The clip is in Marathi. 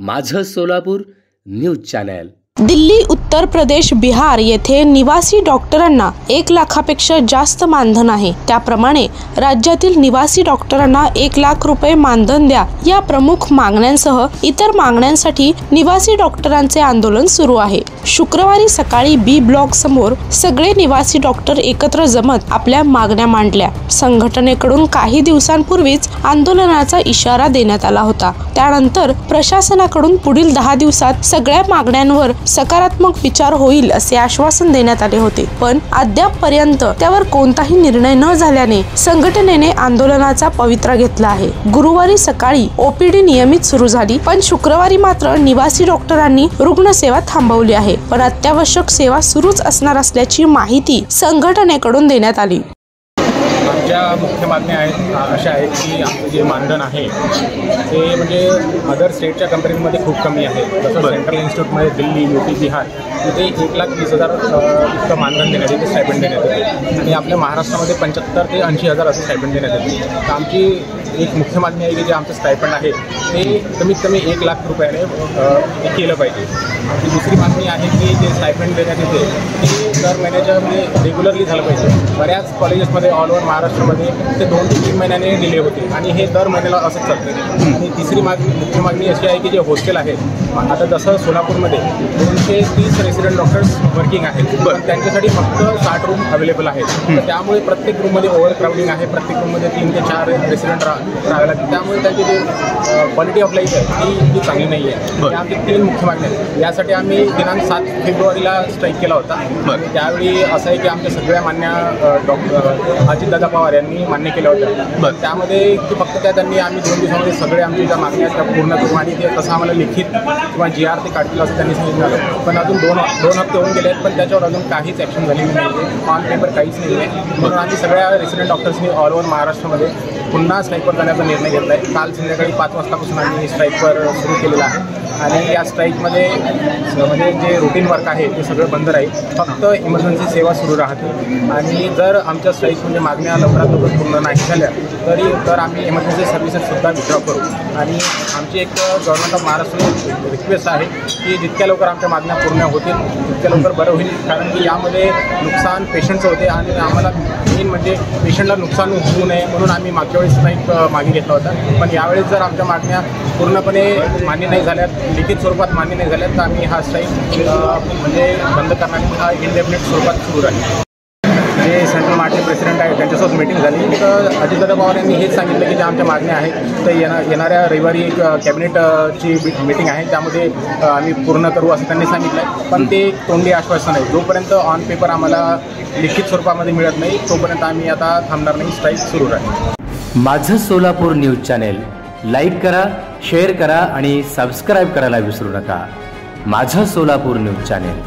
माझं सोलापूर न्यूज चॅनल। दिल्ली, उत्तर प्रदेश, बिहार येथे निवासी डॉक्टरांना 1 लाखापेक्षा जास्त मानधन आहे। त्याप्रमाणे राज्यातील निवासी डॉक्टरांना 1 लाख रुपये मानधन द्या या प्रमुख मागण्यांसह इतर मागण्यांसाठी निवासी डॉक्टरांचे आंदोलन सुरू आहे। शुक्रवारी सकाळी बी ब्लॉक समोर सगळे निवासी डॉक्टर एकत्र जमत आपल्या मागण्या मांडल्या। संघटनेकडून काही दिवसांपूर्वीच आंदोलनाचा इशारा देण्यात आला होता। त्यानंतर प्रशासनाकडून पुढील 10 दिवसात सगळ्या मागण्यांवर सकारात्मक विचार होईल असे आश्वासन देण्यात आले होते, पण अद्यापपर्यंत त्यावर कोणताही निर्णय न झाल्याने संघटनेने आंदोलनाचा पवित्रा घेतला आहे। गुरुवारी सकाळी ओपीडी नियमित सुरू झाली, पण शुक्रवारी मात्र निवासी डॉक्टरांनी रुग्णसेवा थांबवली आहे, पण अत्यावश्यक सेवा सुरूच असणार असल्याची माहिती संघटनेकडून देण्यात आली। आमच्या मुख्य मागण्या अशा आहेत की आमचं जे मानधन आहे ते म्हणजे अदर स्टेटच्या कंपनीमध्ये खूप कमी आहे। जसं सेंट्रल इन्स्टिट्यूटमध्ये दिल्ली, यूपी, बिहार तिथे 1,20,000 इतकं मानधन देण्यात येते, स्टायपेंड देण्यात येते, आणि आपल्या महाराष्ट्रामध्ये 75,000 ते 80,000 असं स्टायपेंड देण्यात येते। तर आमची एक मुख्य मागणी आहे की जे आमचं स्टायपेंड आहे ते कमीत कमी 1 लाख रुपयाने केलं पाहिजे। आमची दुसरी मागणी आहे की जे स्टायपेंड देण्यात येते ते दर महिन्याच्या म्हणजे रेग्युलरली झालं पाहिजे। बऱ्याच कॉलेजेसमध्ये ऑल ओव्हर महाराष्ट्रामध्ये ते 2 ते 3 महिन्याने डिले होते आणि हे दर महिन्याला असंच चालतं। आणि तिसरी मुख्य मागणी अशी आहे की जे हॉस्टेल आहेत, आता जसं सोलापूरमध्ये 230 रेसिडेंट डॉक्टर्स वर्किंग आहेत, पण त्यांच्यासाठी फक्त 60 रूम अवेलेबल आहेत। तर त्यामुळे प्रत्येक रूममध्ये ओव्हर क्राउडिंग आहे, प्रत्येक रूममध्ये 3 ते 4 रेसिडेंट राहावे लागते, त्यामुळे त्यांची जे क्वालिटी ऑफ लाईफ आहे ती चांगली नाही आहे। त्या आमची 3 मुख्य मागण्या आहेत। यासाठी आम्ही दिनांक 7 फेब्रुवारीला स्ट्राईक केला होता। त्यावेळी असं आहे की आमच्या सगळ्या मान्य अजितदादा पवार यांनी मान्य केल्या होत्या। त्यामध्ये की फक्त त्यांनी आम्ही 2 दिवसामध्ये सगळे आमच्या ज्या मागण्या त्या पूर्ण करू आणि ते तसं आम्हाला लिखित किंवा GR ते काढतील असं त्यांनी सांगितलं, पण अजून 2 हप्ते होऊन गेले आहेत, पण त्याच्यावर अजून काहीच ॲक्शन झालेली नाही आहे, ऑन पेपर काहीच नाही आहे। म्हणून आम्ही सगळ्या रेसिडेंट डॉक्टर्सनी ऑल ओव्हर महाराष्ट्रामध्ये पुन्हा स्ट्राईकवर जाण्याचा निर्णय घेतला आहे। काल संध्याकाळी 5 वाजतापासून आम्ही स्ट्राईकवर सुरू केलेला आहे आणि या स्ट्राईकमध्ये म्हणजे जे रुटीन वर्क आहे ते सगळं बंद राहील, फक्त इमर्जन्सी सेवा सुरू राहते। आणि जर आमच्या स्ट्राईक म्हणजे मागण्या लवकरात लवकर पूर्ण नाही झाल्या तर आम्ही इमर्जन्सी सर्व्हिसेससुद्धा विड्रॉ करू। आणि आमची एक गव्हर्नमेंट ऑफ महाराष्ट्र रिक्वेस्ट आहे की जितक्या लवकर आमच्या मागण्या पूर्ण होतील तितक्या लवकर बरं होईल, कारण की यामध्ये नुकसान पेशंटचं होते आणि आम्हाला मेन म्हणजे पेशंटला नुकसान होऊ नये म्हणून आम्ही मागच्या वेळेस स्ट्राईक मागे घेतला होता। पण यावेळेस जर आमच्या मागण्या पूर्णपणे मान्य नाही झाल्यात, लिखित स्वरूपात मान्य नाही झाल्यात, तर आम्ही हा स्ट्राईक म्हणजे बंद करण्याचा इनडेफिनिट स्वरूपात सुरू राहील। जे सेंट्रल मार्टचे प्रेसिडेंट आहेत त्यांच्यासोबत मीटिंग झाली, तर अजितदादा पवार यांनी हेच सांगितलं की ज्या आमच्या मागण्या आहेत तर येणाऱ्या रविवारी एक कॅबिनेटची मीटिंग आहे, त्यामध्ये आम्ही पूर्ण करू असं त्यांनी सांगितलं आहे। पण ते तोंडी आश्वासन आहे, जोपर्यंत ऑन पेपर आम्हाला लिखित स्वरूपामध्ये मिळत नाही तोपर्यंत आम्ही आता थांबणार नाही, स्ट्राईक सुरू राहील। माझं सोलापूर न्यूज चॅनल लाईक करा, शेअर करा आणि सबस्क्राईब करायला विसरू नका। माझं सोलापूर न्यूज चॅनल।